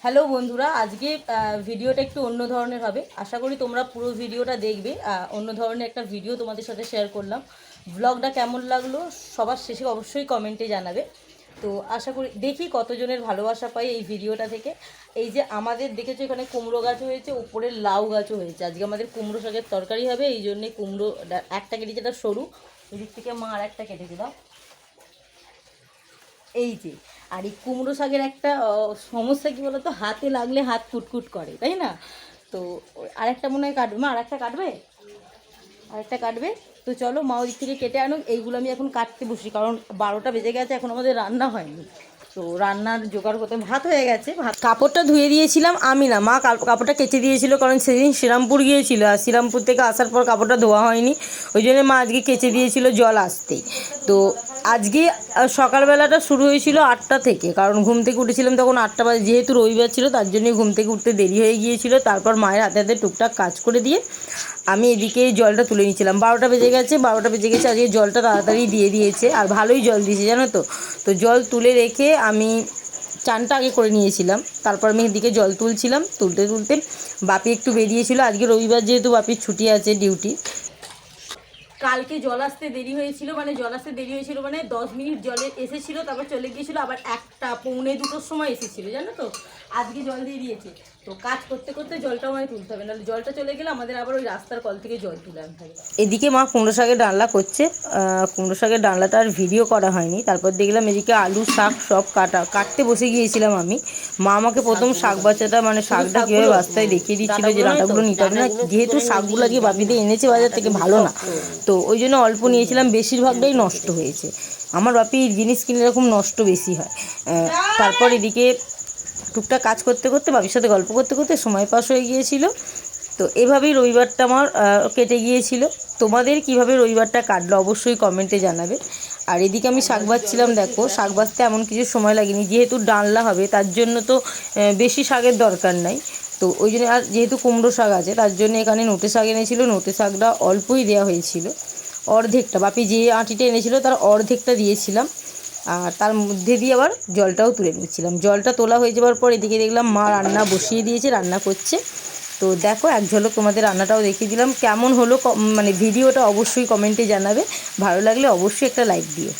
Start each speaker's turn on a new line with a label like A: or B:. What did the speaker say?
A: Hello বন্ধুরা, আজকে ভিডিওটা একটু অন্য ধরনের হবে। আশা করি তোমরা পুরো ভিডিওটা দেখবে। অন্য ধরনের একটা ভিডিও তোমাদের সাথে শেয়ার করলাম। ব্লগটা কেমন লাগলো সবার শেষে অবশ্যই কমেন্টে জানাবে। তো আশা করি দেখি কতজনের ভালোবাসা পাই এই ভিডিওটা থেকে। এই যে আমাদের দেখেছো এখানে কুমড়ো গাছ হয়েছে, উপরে লাউ গাছও হয়েছে। আজকে আমাদের কুমড়ো শাকের তরকারি হবে, এই জন্যে কুমড়ো একটা কেটেছে, এটা সরু, এদিক থেকে মা আর একটা কেটেছে দাও। এই যে, আর এই কুমড়ো শাকের একটা সমস্যা কী বলো তো, হাতে লাগলে হাত কুটকুট করে, তাই না? তো আরেকটা মনে হয় কাটবে, মা আরেকটা কাটবে, আরেকটা কাটবে। তো চলো মা ওদিক থেকে কেটে আনুক, এইগুলো আমি এখন কাটতে বসি, কারণ 12টা বেজে গেছে, এখন আমাদের রান্না হয়নি। তো রান্নার জোগাড় করতে, ভাত হয়ে গেছে, ভাত কাপড়টা ধুয়ে দিয়েছিলাম আমি, না মা কাপড়টা কেচে দিয়েছিল, কারণ সেদিন শ্রীরামপুর গিয়েছিল, আর শ্রীরামপুর থেকে আসার পর কাপড়টা ধোয়া হয়নি, ওই জন্য মা আজকে কেচে দিয়েছিল জল আসতেই। তো আজকে সকালবেলাটা শুরু হয়েছিল 8টা থেকে, কারণ ঘুম থেকে উঠেছিলাম তখন 8টা বাজে, যেহেতু রবিবার ছিল তার জন্যই ঘুম থেকে উঠতে দেরি হয়ে গিয়েছিল। তারপর মায়ের হাতে হাতে টুকটাক কাজ করে দিয়ে আমি এদিকে জলটা তুলে নিয়েছিলাম। 12টা বেজে গেছে, 12টা বেজে গেছে, আজকে জলটা তাড়াতাড়ি দিয়ে দিয়েছে, আর ভালোই জল দিয়েছে জানো তো। তো জল তুলে রেখে আমি চানটা আগে করে নিয়েছিলাম, তারপর আমি এদিকে জল তুলছিলাম। তুলতে তুলতে বাপি একটু বেরিয়েছিল, আজকে রবিবার যেহেতু বাপির ছুটি আছে ডিউটি। কালকে জল আসতে দেরি হয়েছিল, মানে জল আসতে দেরি হয়েছিল মানে 10 মিনিট জলে এসেছিল, তারপর চলে গিয়েছিল, আবার 1টা পৌনে 2টোর সময় এসেছিল জানো তো। আজকে জল দিয়ে দিয়েছে। তো কাজ করতে করতে জলটাও আমায় তুলতে হবে, নাহলে জলটা চলে গেলে আমাদের আবার ওই রাস্তার কল থেকে জল তুলে আনতে হবে। এদিকে মা কুমড়ো শাকের ডালনা করছে। কুমড়ো শাকের ডালনাটা আর ভিডিও করা হয়নি। তারপর দেখলাম এদিকে আলু শাক সব কাটতে বসে গিয়েছিলাম আমি। মা আমাকে প্রথম শাক বাচ্চাটা, মানে শাকটা কীভাবে বাস্তায় দেখিয়ে দিচ্ছিল, যে ডাঁটাগুলো নিতে হবে না, যেহেতু শাকগুলো আজকে বাপিতে এনেছে বাজার থেকে, ভালো না, তো ওই জন্য অল্প নিয়েছিলাম, বেশিরভাগটাই নষ্ট হয়েছে। আমার বাপি জিনিস কিনে এরকম নষ্ট বেশি হয়। তারপর এদিকে টুকটাক কাজ করতে করতে, বাপির সাথে গল্প করতে করতে সময় পাস হয়ে গিয়েছিল। তো এভাবেই রবিবারটা আমার কেটে গিয়েছিল। তোমাদের কিভাবে রবিবারটা কাটলো অবশ্যই কমেন্টে জানাবে। আর এদিকে আমি শাক বাছছিলাম, দেখো শাক বাছতে এমন কিছু সময় লাগেনি, যেহেতু ডালনা হবে তার জন্য তো বেশি শাকের দরকার নাই। তো ওই জন্য, আর যেহেতু কুমড়ো শাক আছে তার জন্য এখানে নোটে শাক এনেছিল, নোটে শাকটা অল্পই দেওয়া হয়েছিল, অর্ধেকটা, বাপি যে আঁটিটা এনেছিল তার অর্ধেকটা দিয়েছিলাম। আর তার মধ্যে দিয়ে আবার জলটাও তুলে নিচ্ছিলাম। জলটা তোলা হয়ে যাওয়ার পর এদিকে দেখলাম মা রান্না বসিয়ে দিয়েছে, রান্না করছে। তো দেখো এক ঝলক তোমাদের রান্নাটাও দেখিয়ে দিলাম। কেমন হলো মানে ভিডিওটা অবশ্যই কমেন্টে জানাবে, ভালো লাগলে অবশ্যই একটা লাইক দিও।